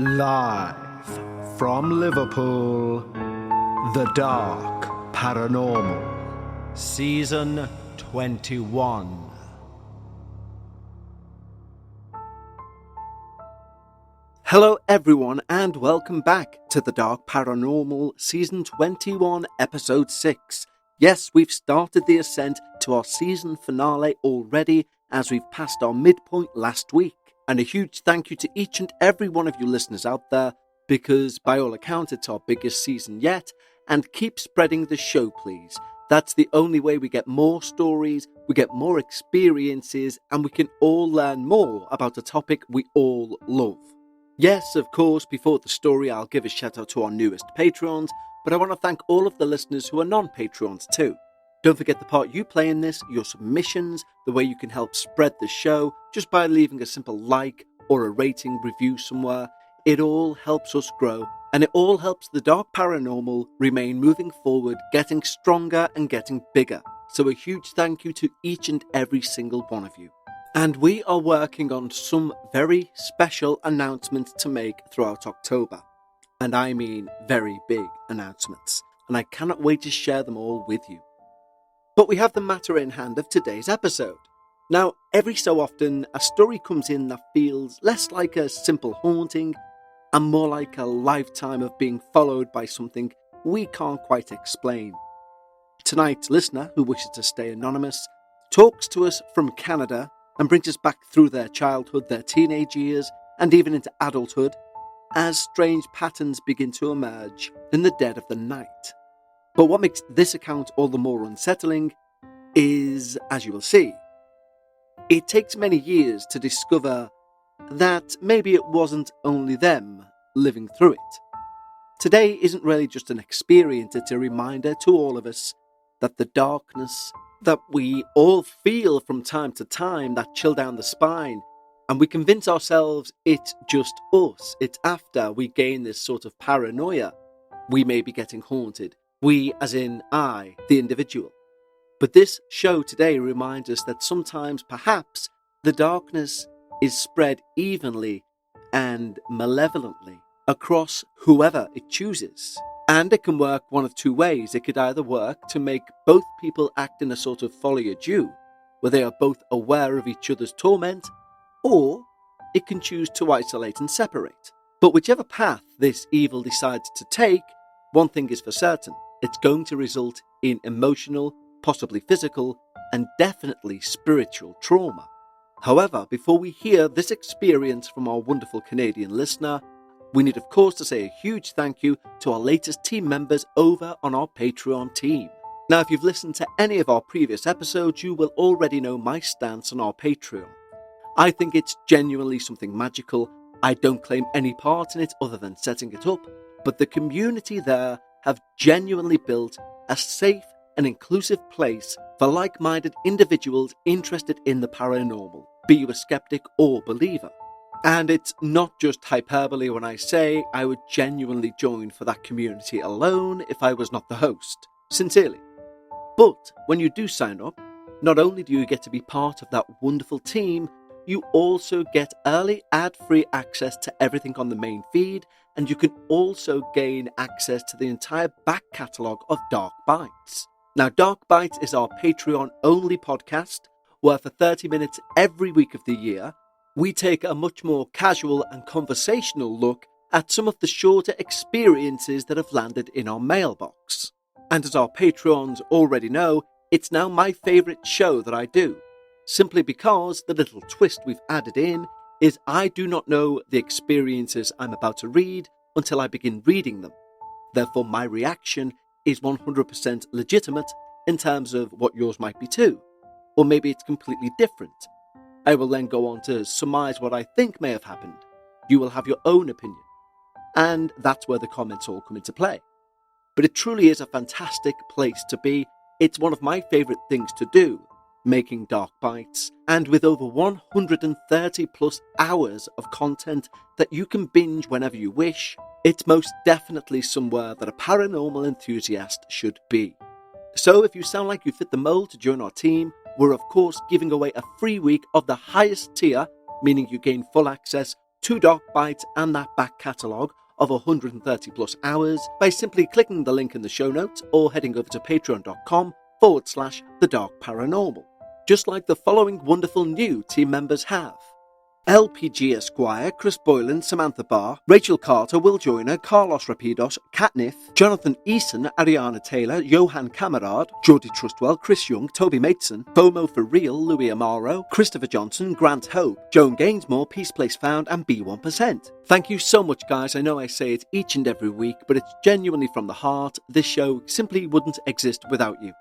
Live from Liverpool, The Dark Paranormal, Season 21. Hello everyone and welcome back to The Dark Paranormal, Season 21, Episode 6. Yes, we've started the ascent to our season finale already as we've passed our midpoint last week. And a huge thank you to each and every one of you listeners out there, because by all accounts it's our biggest season yet, and keep spreading the show please. That's the only way we get more stories, we get more experiences, and we can all learn more about a topic we all love. Yes, of course, before the story I'll give a shout out to our newest Patreons, but I want to thank all of the listeners who are non-Patreons too. Don't forget the part you play in this, your submissions, the way you can help spread the show, just by leaving a simple like or a rating review somewhere. It all helps us grow, and it all helps the Dark Paranormal remain moving forward, getting stronger and getting bigger. So a huge thank you to each and every single one of you. And we are working on some very special announcements to make throughout October. And I mean very big announcements. And I cannot wait to share them all with you. But we have the matter in hand of today's episode. Now, every so often, a story comes in that feels less like a simple haunting and more like a lifetime of being followed by something we can't quite explain. Tonight's listener, who wishes to stay anonymous, talks to us from Canada and brings us back through their childhood, their teenage years, and even into adulthood, as strange patterns begin to emerge in the dead of the night. But what makes this account all the more unsettling is, as you will see, it takes many years to discover that maybe it wasn't only them living through it. Today isn't really just an experience, it's a reminder to all of us that the darkness that we all feel from time to time, that chill down the spine, and we convince ourselves it's just us, it's after we gain this sort of paranoia, we may be getting haunted. We, as in I, the individual. But this show today reminds us that sometimes, perhaps, the darkness is spread evenly and malevolently across whoever it chooses. And it can work one of two ways. It could either work to make both people act in a sort of folie à deux, where they are both aware of each other's torment, or it can choose to isolate and separate. But whichever path this evil decides to take, one thing is for certain. It's going to result in emotional, possibly physical, and definitely spiritual trauma. However, before we hear this experience from our wonderful Canadian listener, we need of course to say a huge thank you to our latest team members over on our Patreon team. Now, if you've listened to any of our previous episodes, you will already know my stance on our Patreon. I think it's genuinely something magical. I don't claim any part in it other than setting it up, but the community there have genuinely built a safe and inclusive place for like-minded individuals interested in the paranormal, be you a skeptic or believer. And it's not just hyperbole when I say I would genuinely join for that community alone if I was not the host, sincerely. But when you do sign up, not only do you get to be part of that wonderful team, you also get early ad-free access to everything on the main feed, and you can also gain access to the entire back catalogue of Dark Bites. Now, Dark Bites is our Patreon-only podcast, where for 30 minutes every week of the year, we take a much more casual and conversational look at some of the shorter experiences that have landed in our mailbox. And as our Patreons already know, it's now my favourite show that I do, simply because the little twist we've added in is I do not know the experiences I'm about to read until I begin reading them. Therefore, my reaction is 100% legitimate in terms of what yours might be too. Or maybe it's completely different. I will then go on to surmise what I think may have happened. You will have your own opinion. And that's where the comments all come into play. But it truly is a fantastic place to be. It's one of my favourite things to do, making Dark Bites, and with over 130 plus hours of content that you can binge whenever you wish, it's most definitely somewhere that a paranormal enthusiast should be. So if you sound like you fit the mold to join our team, we're of course giving away a free week of the highest tier, meaning you gain full access 2 Dark Bites and that back catalogue of 130 plus hours by simply clicking the link in the show notes or heading over to patreon.com/The Dark Paranormal, just like the following wonderful new team members have. LPG Esquire, Chris Boylan, Samantha Barr, Rachel Carter, Will Joyner, Carlos Rapidos, Katniff, Jonathan Eason, Ariana Taylor, Johan Camerard, Geordie Trustwell, Chris Young, Toby Mateson, FOMO for Real, Louis Amaro, Christopher Johnson, Grant Hope, Joan Gainsmore, Peace Place Found, and B1%. Thank you so much, guys. I know I say it each and every week, but it's genuinely from the heart. This show simply wouldn't exist without you.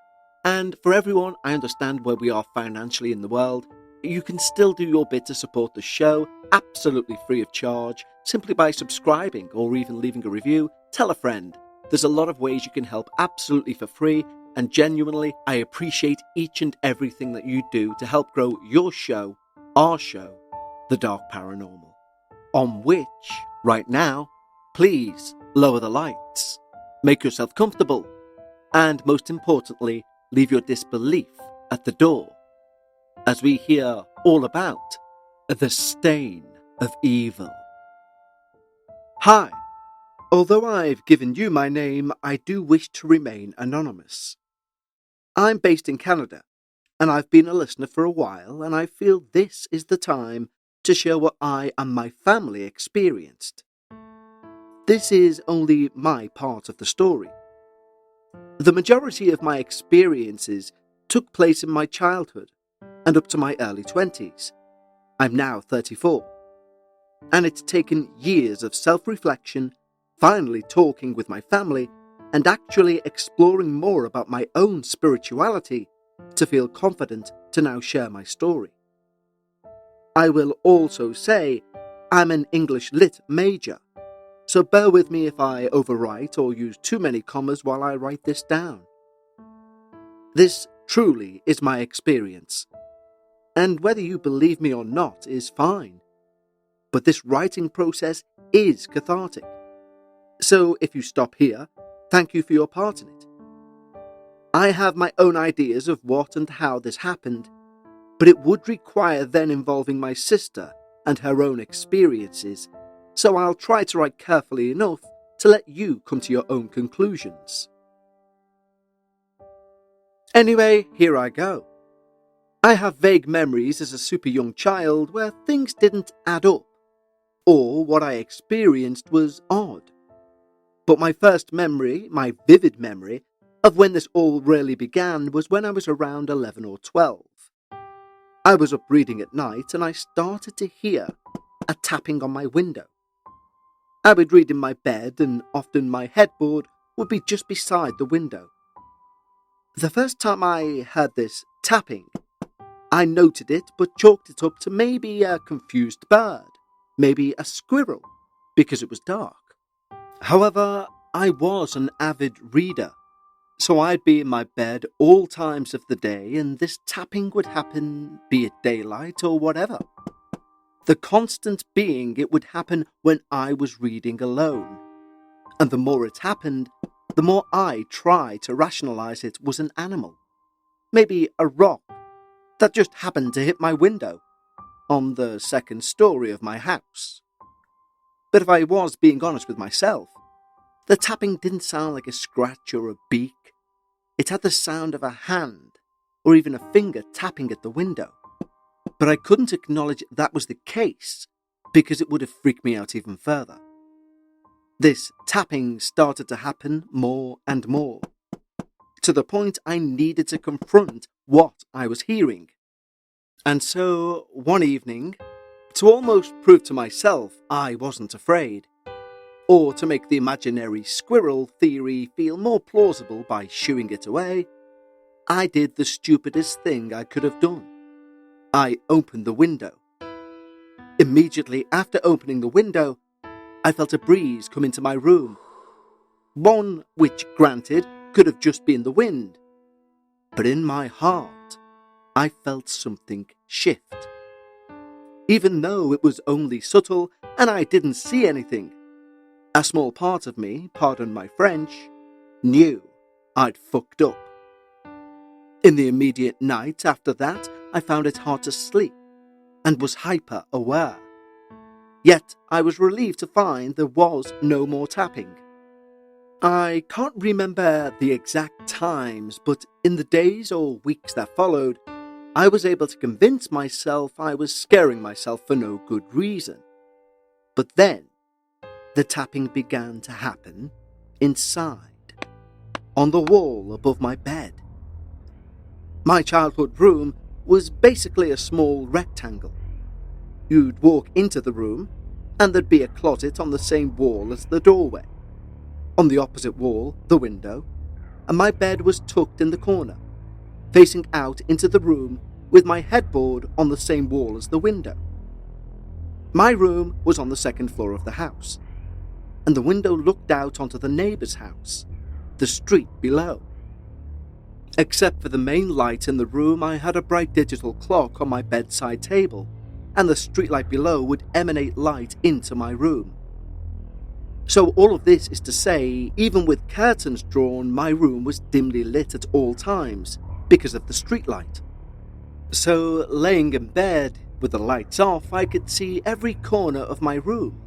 And for everyone, I understand where we are financially in the world. You can still do your bit to support the show, absolutely free of charge, simply by subscribing or even leaving a review. Tell a friend. There's a lot of ways you can help absolutely for free, and genuinely, I appreciate each and everything that you do to help grow your show, our show, The Dark Paranormal. On which, right now, please lower the lights, make yourself comfortable, and most importantly, leave your disbelief at the door, as we hear all about the stain of evil. Hi. Although I've given you my name, I do wish to remain anonymous. I'm based in Canada, and I've been a listener for a while, and I feel this is the time to share what I and my family experienced. This is only my part of the story. The majority of my experiences took place in my childhood and up to my early 20s. I'm now 34. And it's taken years of self-reflection, finally talking with my family, and actually exploring more about my own spirituality to feel confident to now share my story. I will also say I'm an English Lit major, so bear with me if I overwrite or use too many commas while I write this down. This truly is my experience. And whether you believe me or not is fine. But this writing process is cathartic. So if you stop here, thank you for your part in it. I have my own ideas of what and how this happened, but it would require then involving my sister and her own experiences, so I'll try to write carefully enough to let you come to your own conclusions. Anyway, here I go. I have vague memories as a super young child where things didn't add up, or what I experienced was odd. But my first memory, my vivid memory, of when this all really began was when I was around 11 or 12. I was up reading at night and I started to hear a tapping on my window. I would read in my bed and often my headboard would be just beside the window. The first time I heard this tapping, I noted it but chalked it up to maybe a confused bird, maybe a squirrel, because it was dark. However, I was an avid reader, so I'd be in my bed all times of the day and this tapping would happen, be it daylight or whatever. The constant being it would happen when I was reading alone. And the more it happened, the more I tried to rationalise it was an animal. Maybe a rock that just happened to hit my window on the second story of my house. But if I was being honest with myself, the tapping didn't sound like a scratch or a beak. It had the sound of a hand or even a finger tapping at the window. But I couldn't acknowledge that was the case because it would have freaked me out even further. This tapping started to happen more and more, to the point I needed to confront what I was hearing. And so, one evening, to almost prove to myself I wasn't afraid, or to make the imaginary squirrel theory feel more plausible by shooing it away, I did the stupidest thing I could have done. I opened the window. Immediately after opening the window, I felt a breeze come into my room. One which, granted, could have just been the wind. But in my heart, I felt something shift. Even though it was only subtle and I didn't see anything, a small part of me, pardon my French, knew I'd fucked up. In the immediate night after that, I found it hard to sleep and was hyper aware. Yet I was relieved to find there was no more tapping. I can't remember the exact times, but in the days or weeks that followed, I was able to convince myself I was scaring myself for no good reason. But then, the tapping began to happen inside, on the wall above my bed. My childhood room was basically a small rectangle. You'd walk into the room, and there'd be a closet on the same wall as the doorway. On the opposite wall, the window, and my bed was tucked in the corner, facing out into the room with my headboard on the same wall as the window. My room was on the second floor of the house, and the window looked out onto the neighbour's house, the street below. Except for the main light in the room, I had a bright digital clock on my bedside table, and the streetlight below would emanate light into my room. So all of this is to say, even with curtains drawn, my room was dimly lit at all times because of the streetlight. So laying in bed with the lights off, I could see every corner of my room.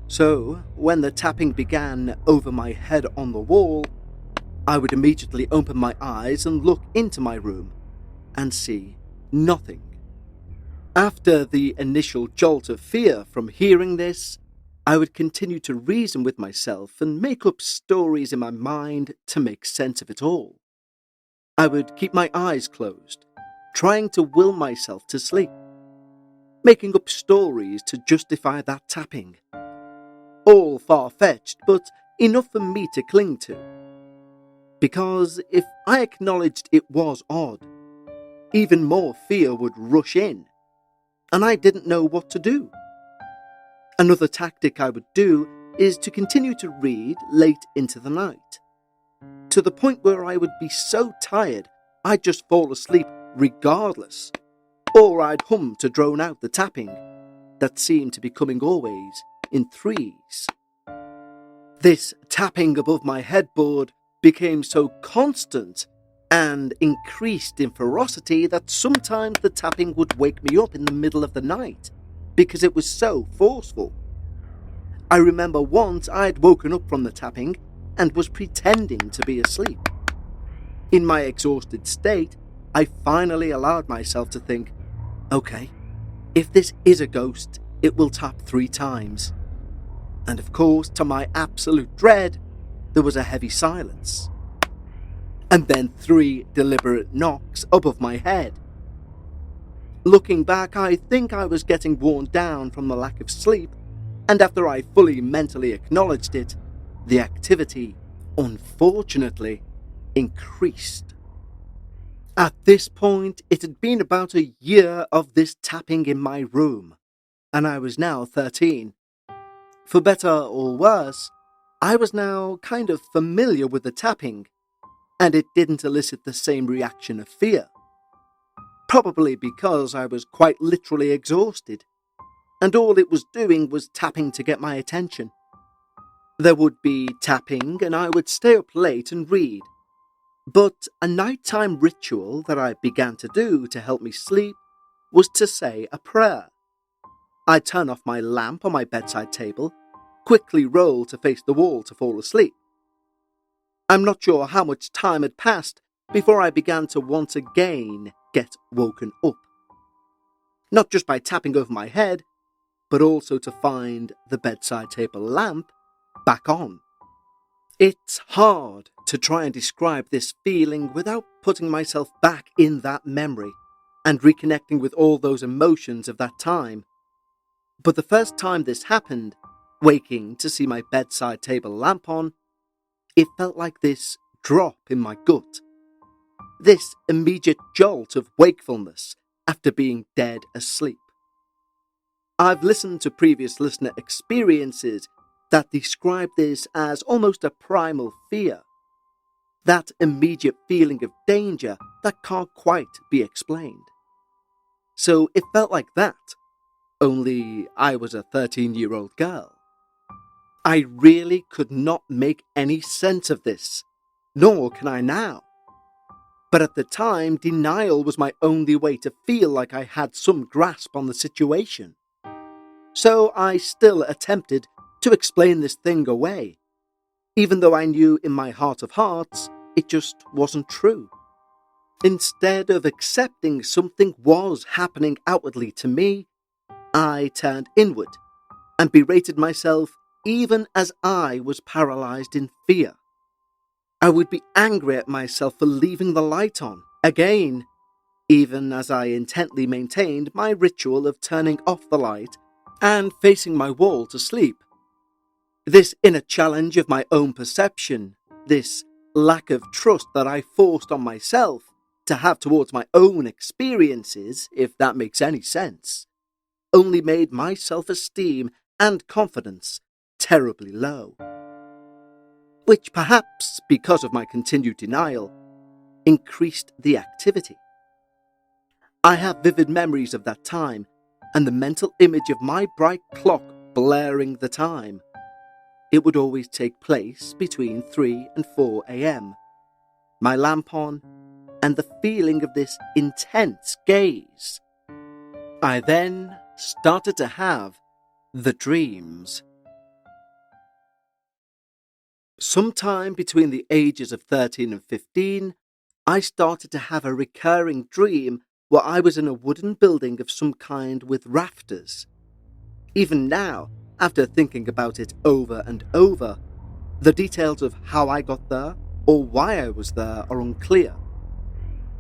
So when the tapping began over my head on the wall, I would immediately open my eyes and look into my room and see nothing. After the initial jolt of fear from hearing this, I would continue to reason with myself and make up stories in my mind to make sense of it all. I would keep my eyes closed, trying to will myself to sleep, making up stories to justify that tapping. All far-fetched, but enough for me to cling to. Because if I acknowledged it was odd, even more fear would rush in, and I didn't know what to do. Another tactic I would do is to continue to read late into the night, to the point where I would be so tired I'd just fall asleep regardless, or I'd hum to drone out the tapping that seemed to be coming always in threes. This tapping above my headboard became so constant and increased in ferocity that sometimes the tapping would wake me up in the middle of the night because it was so forceful. I remember once I'd woken up from the tapping and was pretending to be asleep. In my exhausted state, I finally allowed myself to think, okay, if this is a ghost, it will tap 3 times. And of course, to my absolute dread, there was a heavy silence. And then 3 deliberate knocks above my head. Looking back, I think I was getting worn down from the lack of sleep, and after I fully mentally acknowledged it, the activity, unfortunately, increased. At this point, it had been about a year of this tapping in my room, and I was now 13. For better or worse, I was now kind of familiar with the tapping, and it didn't elicit the same reaction of fear. Probably because I was quite literally exhausted, and all it was doing was tapping to get my attention. There would be tapping, and I would stay up late and read. But a nighttime ritual that I began to do to help me sleep was to say a prayer. I'd turn off my lamp on my bedside table, quickly roll to face the wall to fall asleep. I'm not sure how much time had passed before I began to once again get woken up. Not just by tapping over my head, but also to find the bedside table lamp back on. It's hard to try and describe this feeling without putting myself back in that memory and reconnecting with all those emotions of that time. But the first time this happened, waking to see my bedside table lamp on, it felt like this drop in my gut. This immediate jolt of wakefulness after being dead asleep. I've listened to previous listener experiences that describe this as almost a primal fear. That immediate feeling of danger that can't quite be explained. So it felt like that, only I was a 13-year-old girl. I really could not make any sense of this, nor can I now. But at the time, denial was my only way to feel like I had some grasp on the situation. So I still attempted to explain this thing away, even though I knew in my heart of hearts it just wasn't true. Instead of accepting something was happening outwardly to me, I turned inward and berated myself even as I was paralyzed in fear. I would be angry at myself for leaving the light on, again, even as I intently maintained my ritual of turning off the light and facing my wall to sleep. This inner challenge of my own perception, this lack of trust that I forced on myself to have towards my own experiences, if that makes any sense, only made my self-esteem and confidence terribly low. Which perhaps, because of my continued denial, increased the activity. I have vivid memories of that time and the mental image of my bright clock blaring the time. It would always take place between 3 and 4 a.m. My lamp on, and the feeling of this intense gaze. I then started to have the dreams. Sometime between the ages of 13 and 15, I started to have a recurring dream where I was in a wooden building of some kind with rafters. Even now, after thinking about it over and over, the details of how I got there or why I was there are unclear.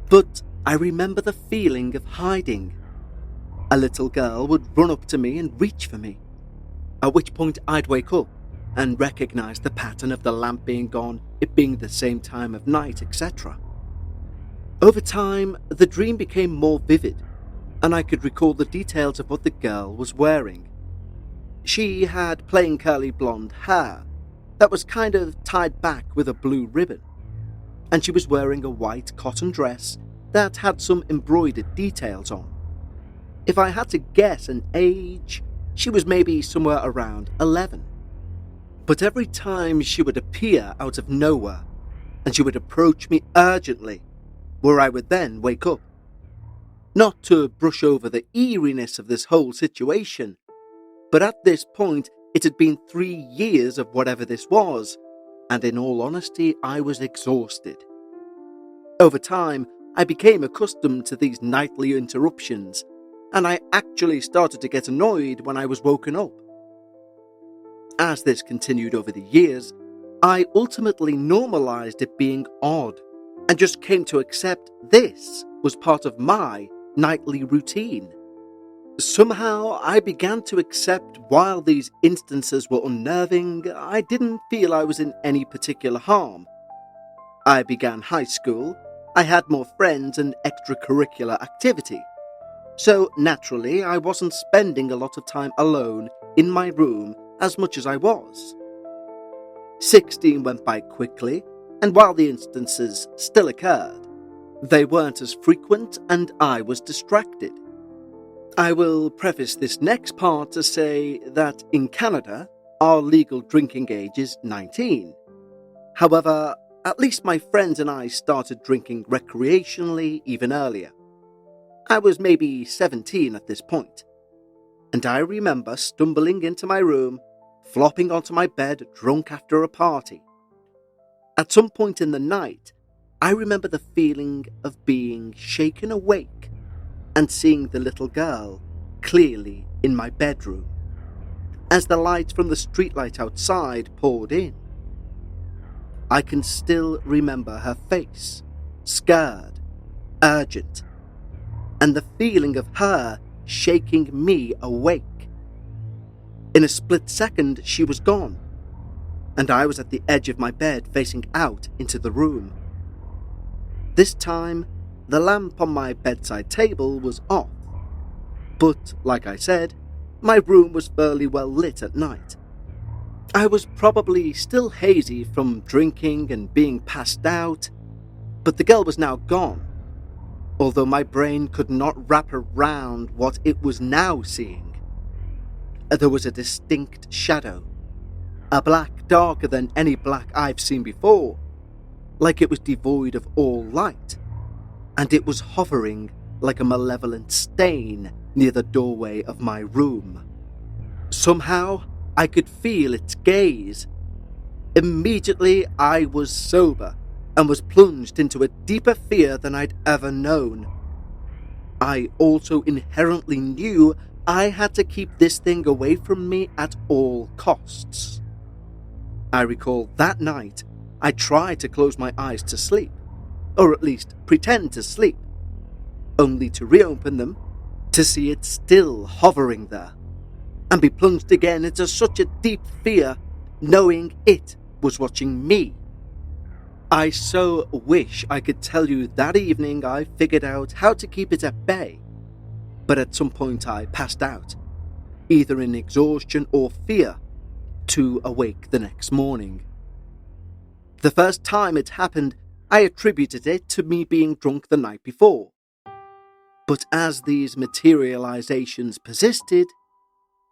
But I remember the feeling of hiding. A little girl would run up to me and reach for me, at which point I'd wake up and recognise the pattern of the lamp being gone, it being the same time of night, etc. Over time, the dream became more vivid, and I could recall the details of what the girl was wearing. She had plain curly blonde hair that was kind of tied back with a blue ribbon, and she was wearing a white cotton dress that had some embroidered details on. If I had to guess an age, she was maybe somewhere around 11. But every time she would appear out of nowhere, and she would approach me urgently, where I would then wake up. Not to brush over the eeriness of this whole situation, but at this point it had been 3 years of whatever this was, and in all honesty I was exhausted. Over time, I became accustomed to these nightly interruptions, and I actually started to get annoyed when I was woken up. As this continued over the years, I ultimately normalized it being odd, and just came to accept this was part of my nightly routine. Somehow, I began to accept while these instances were unnerving, I didn't feel I was in any particular harm. I began high school, I had more friends and extracurricular activity. So naturally, I wasn't spending a lot of time alone in my room as much as I was. 16 went by quickly, and while the instances still occurred, they weren't as frequent and I was distracted. I will preface this next part to say that in Canada, our legal drinking age is 19. However, at least my friends and I started drinking recreationally even earlier. I was maybe 17 at this point, and I remember stumbling into my room, flopping onto my bed drunk after a party. At some point in the night, I remember the feeling of being shaken awake and seeing the little girl clearly in my bedroom, as the light from the streetlight outside poured in. I can still remember her face, scared, urgent, and the feeling of her shaking me awake. In a split second, she was gone, and I was at the edge of my bed facing out into the room. This time, the lamp on my bedside table was off, but like I said, my room was fairly well lit at night. I was probably still hazy from drinking and being passed out, but the girl was now gone, although my brain could not wrap around what it was now seeing. There was a distinct shadow, a black darker than any black I've seen before, like it was devoid of all light, and it was hovering like a malevolent stain near the doorway of my room. Somehow, I could feel its gaze. Immediately, I was sober and was plunged into a deeper fear than I'd ever known. I also inherently knew I had to keep this thing away from me at all costs. I recall that night, I tried to close my eyes to sleep, or at least pretend to sleep, only to reopen them to see it still hovering there, and be plunged again into such a deep fear, knowing it was watching me. I so wish I could tell you that evening I figured out how to keep it at bay, but at some point I passed out, either in exhaustion or fear, to awake the next morning. The first time it happened, I attributed it to me being drunk the night before. But as these materializations persisted,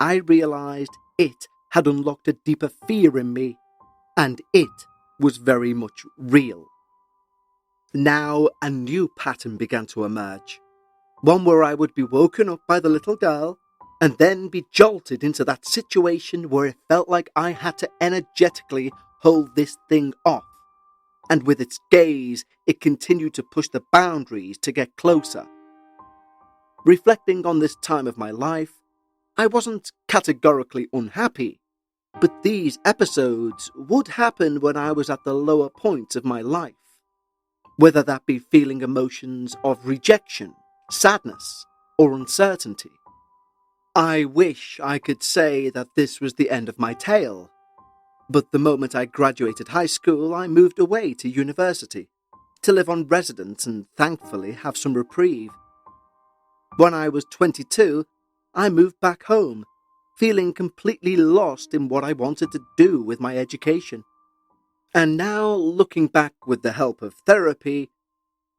I realized it had unlocked a deeper fear in me, and it was very much real. Now a new pattern began to emerge, one where I would be woken up by the little girl and then be jolted into that situation where it felt like I had to energetically hold this thing off, and with its gaze it continued to push the boundaries to get closer. Reflecting on this time of my life, I wasn't categorically unhappy, but these episodes would happen when I was at the lower points of my life, whether that be feeling emotions of rejection, sadness, or uncertainty. I wish I could say that this was the end of my tale, but the moment I graduated high school, I moved away to university to live on residence and thankfully have some reprieve. When I was 22, I moved back home, feeling completely lost in what I wanted to do with my education. And now, looking back with the help of therapy,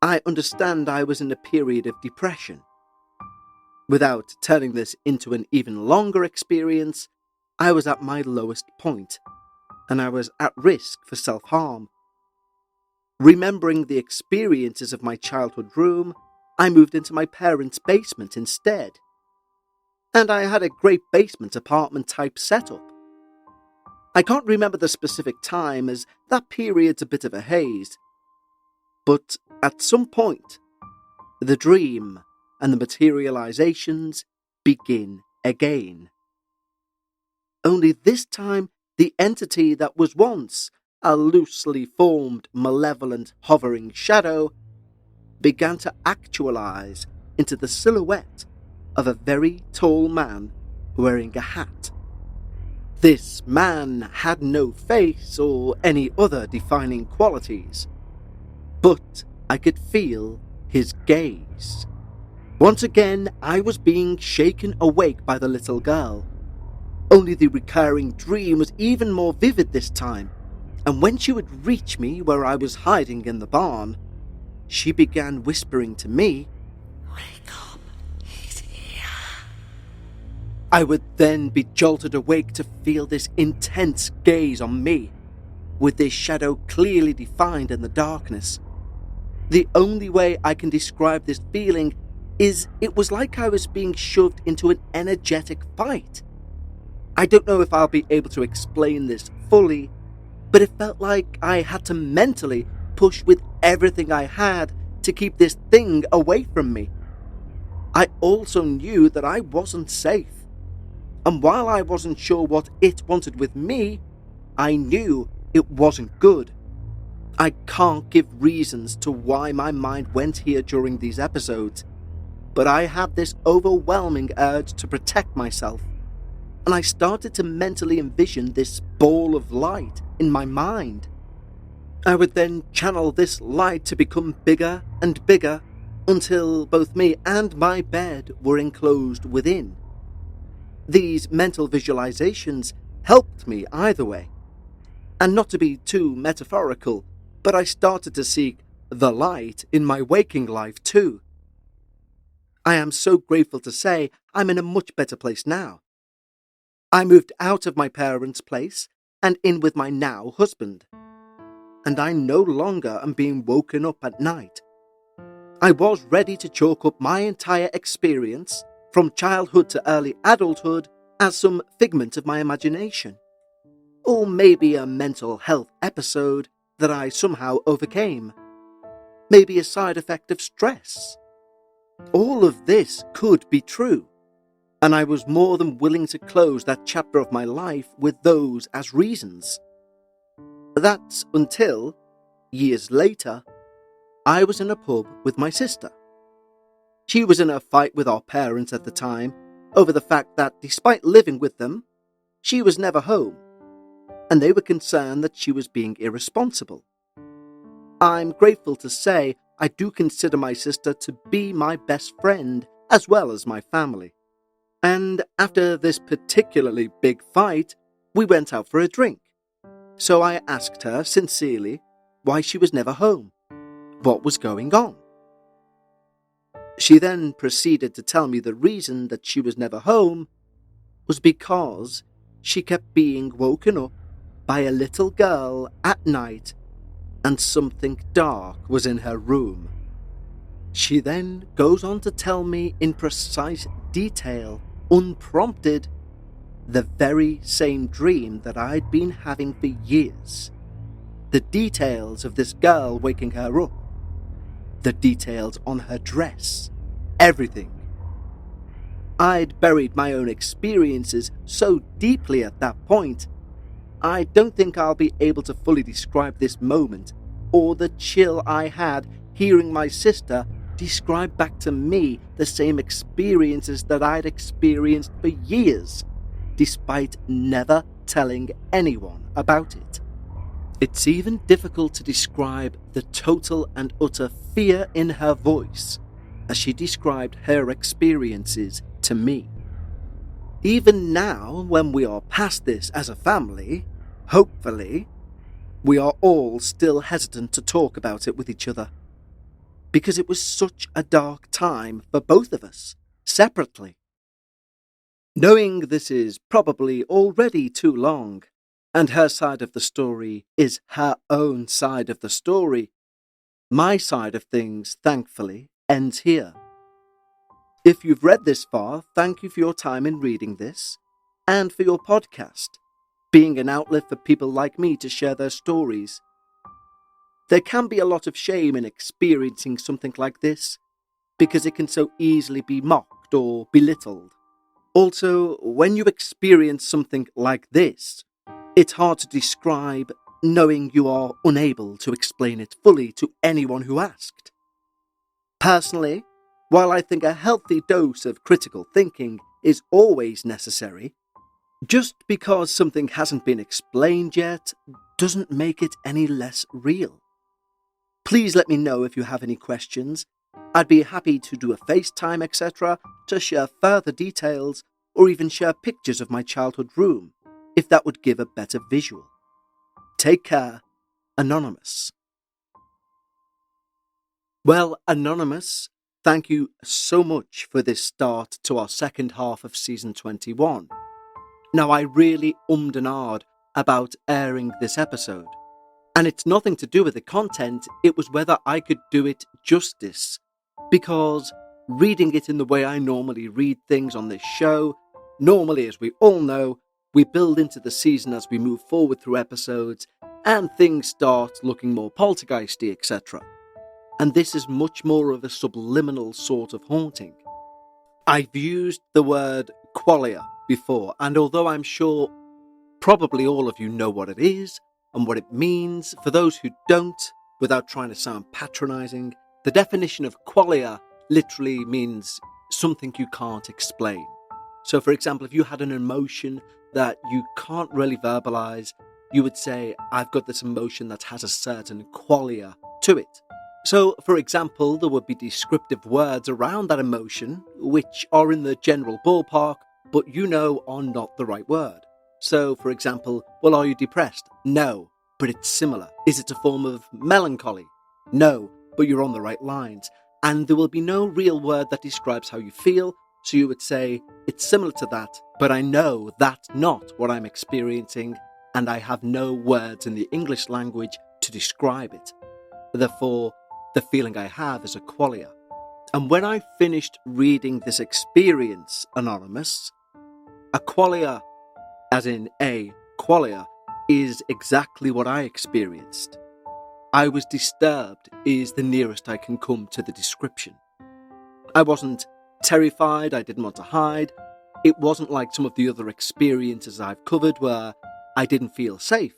I understand I was in a period of depression. Without turning this into an even longer experience, I was at my lowest point, and I was at risk for self-harm. Remembering the experiences of my childhood room, I moved into my parents' basement instead. And I had a great basement apartment type setup. I can't remember the specific time as that period's a bit of a haze. But at some point, the dream and the materializations begin again. Only this time, the entity that was once a loosely formed, malevolent, hovering shadow began to actualize into the silhouette of a very tall man wearing a hat. This man had no face or any other defining qualities, but I could feel his gaze. Once again, I was being shaken awake by the little girl. Only the recurring dream was even more vivid this time, and when she would reach me where I was hiding in the barn, she began whispering to me, "Wake up, he's here." I would then be jolted awake to feel this intense gaze on me, with this shadow clearly defined in the darkness. The only way I can describe this feeling is it was like I was being shoved into an energetic fight. I don't know if I'll be able to explain this fully, but it felt like I had to mentally push with everything I had to keep this thing away from me. I also knew that I wasn't safe, and while I wasn't sure what it wanted with me, I knew it wasn't good. I can't give reasons to why my mind went here during these episodes, but I had this overwhelming urge to protect myself, and I started to mentally envision this ball of light in my mind. I would then channel this light to become bigger and bigger until both me and my bed were enclosed within. These mental visualizations helped me either way. And not to be too metaphorical, but I started to seek the light in my waking life too. I am so grateful to say I'm in a much better place now. I moved out of my parents' place and in with my now husband. And I no longer am being woken up at night. I was ready to chalk up my entire experience, from childhood to early adulthood, as some figment of my imagination, or maybe a mental health episode that I somehow overcame, maybe a side effect of stress. All of this could be true, and I was more than willing to close that chapter of my life with those as reasons. That's until, years later, I was in a pub with my sister. She was in a fight with our parents at the time over the fact that despite living with them, she was never home, and they were concerned that she was being irresponsible. I'm grateful to say I do consider my sister to be my best friend as well as my family. And after this particularly big fight, we went out for a drink. So I asked her sincerely why she was never home, what was going on. She then proceeded to tell me the reason that she was never home was because she kept being woken up by a little girl at night and something dark was in her room. She then goes on to tell me in precise detail, unprompted, the very same dream that I'd been having for years. The details of this girl waking her up. The details on her dress. Everything. I'd buried my own experiences so deeply at that point, I don't think I'll be able to fully describe this moment or the chill I had hearing my sister describe back to me the same experiences that I'd experienced for years, despite never telling anyone about it. It's even difficult to describe the total and utter fear in her voice as she described her experiences to me. Even now, when we are past this as a family, hopefully, we are all still hesitant to talk about it with each other, because it was such a dark time for both of us, separately. Knowing this is probably already too long, and her side of the story is her own side of the story, my side of things, thankfully, ends here. If you've read this far, thank you for your time in reading this, and for your podcast, being an outlet for people like me to share their stories. There can be a lot of shame in experiencing something like this, because it can so easily be mocked or belittled. Also, when you experience something like this, it's hard to describe, knowing you are unable to explain it fully to anyone who asked. Personally, while I think a healthy dose of critical thinking is always necessary, just because something hasn't been explained yet doesn't make it any less real. Please let me know if you have any questions. I'd be happy to do a FaceTime, etc., to share further details or even share pictures of my childhood room, if that would give a better visual. Take care, Anonymous. Well, Anonymous, thank you so much for this start to our second half of Season 21. Now, I really ummed and ahed about airing this episode, and it's nothing to do with the content, it was whether I could do it justice, because reading it in the way I normally read things on this show, normally, as we all know, we build into the season as we move forward through episodes, and things start looking more poltergeisty, etc. And this is much more of a subliminal sort of haunting. I've used the word qualia before, and although I'm sure probably all of you know what it is and what it means, for those who don't, without trying to sound patronising, the definition of qualia literally means something you can't explain. So, for example, if you had an emotion that you can't really verbalise, you would say, I've got this emotion that has a certain qualia to it. So, for example, there would be descriptive words around that emotion, which are in the general ballpark, but you know are not the right word. So, for example, well, are you depressed? No, but it's similar. Is it a form of melancholy? No, but you're on the right lines. And there will be no real word that describes how you feel, so you would say, it's similar to that, but I know that's not what I'm experiencing, and I have no words in the English language to describe it. Therefore, the feeling I have is a qualia. And when I finished reading this experience, Anonymous, A qualia, as in a qualia, is exactly what I experienced. I was disturbed is the nearest I can come to the description. I wasn't terrified, I didn't want to hide. It wasn't like some of the other experiences I've covered where I didn't feel safe.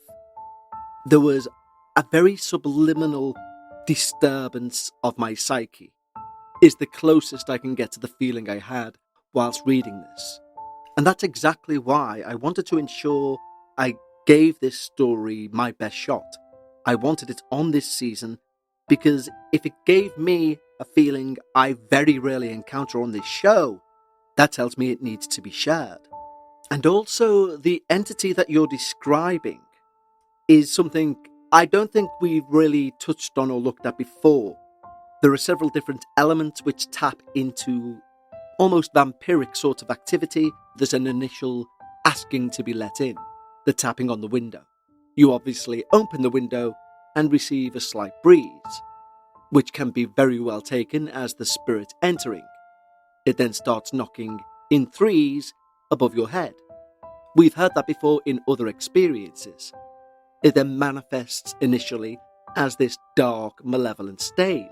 There was a very subliminal disturbance of my psyche, is the closest I can get to the feeling I had whilst reading this. And that's exactly why I wanted to ensure I gave this story my best shot. I wanted it on this season because if it gave me a feeling I very rarely encounter on this show, that tells me it needs to be shared. And also, the entity that you're describing is something I don't think we've really touched on or looked at before. There are several different elements which tap into almost vampiric sort of activity. There's an initial asking to be let in, the tapping on the window. You obviously open the window and receive a slight breeze, which can be very well taken as the spirit entering. It then starts knocking in threes above your head. We've heard that before in other experiences. It then manifests initially as this dark, malevolent stain.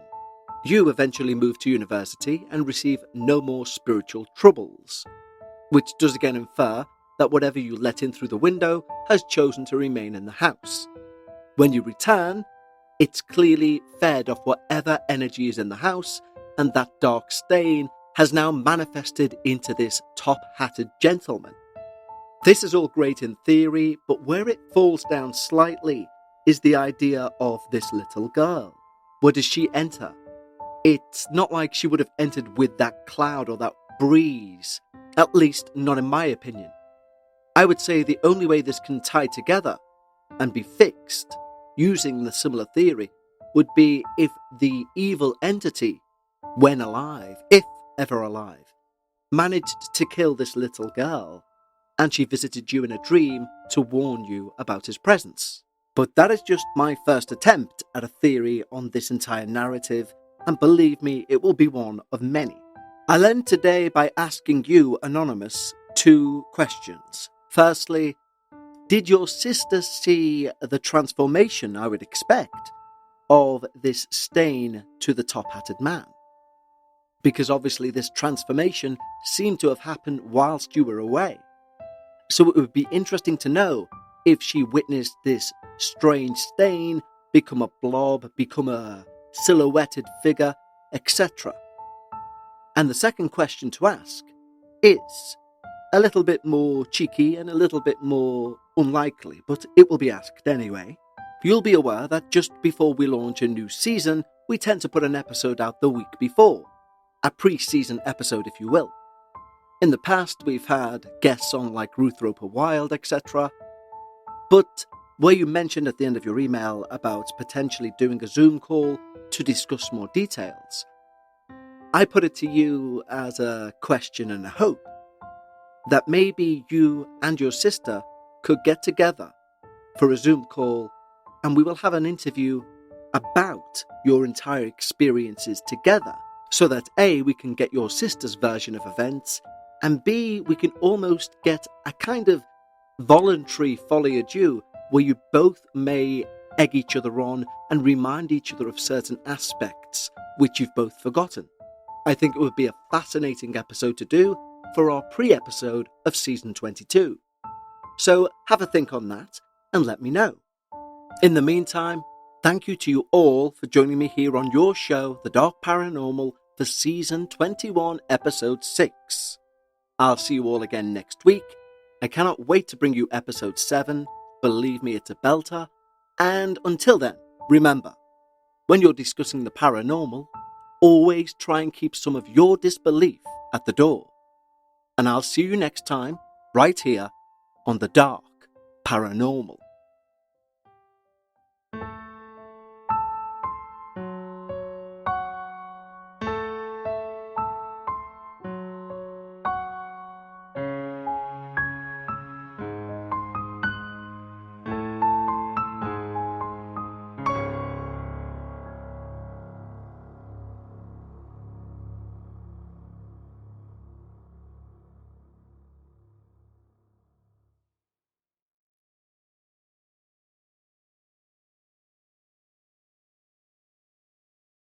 You eventually move to university and receive no more spiritual troubles, which does again infer that whatever you let in through the window has chosen to remain in the house. When you return, it's clearly fed off whatever energy is in the house, and that dark stain has now manifested into this top-hatted gentleman. This is all great in theory, but where it falls down slightly is the idea of this little girl. Where does she enter? It's not like she would have entered with that cloud or that breeze, at least not in my opinion. I would say the only way this can tie together and be fixed, using the similar theory, would be if the evil entity, when alive, if ever alive, managed to kill this little girl, and she visited you in a dream to warn you about his presence. But that is just my first attempt at a theory on this entire narrative, and believe me, it will be one of many. I'll end today by asking you, Anonymous, 2 questions. Firstly, did your sister see the transformation I would expect of this stain to the top-hatted man? Because obviously this transformation seemed to have happened whilst you were away. So it would be interesting to know if she witnessed this strange stain become a blob, become a silhouetted figure, etc. And the second question to ask is a little bit more cheeky and a little bit more unlikely, but it will be asked anyway. You'll be aware that just before we launch a new season, we tend to put an episode out the week before. A pre-season episode, if you will. In the past, we've had guests on like Ruth Roper Wilde, etc. But where you mentioned at the end of your email about potentially doing a Zoom call to discuss more details, I put it to you as a question and a hope that maybe you and your sister could get together for a Zoom call and we will have an interview about your entire experiences together, so that A, we can get your sister's version of events, and B, we can almost get a kind of voluntary folie à deux where you both may egg each other on and remind each other of certain aspects which you've both forgotten. I think it would be a fascinating episode to do for our pre-episode of Season 22. So have a think on that and let me know. In the meantime, thank you to you all for joining me here on your show, The Dark Paranormal, for Season 21, Episode 6. I'll see you all again next week. I cannot wait to bring you Episode 7. Believe me, it's a belter. And until then, remember, when you're discussing the paranormal, always try and keep some of your disbelief at the door. And I'll see you next time, right here on The Dark Paranormal.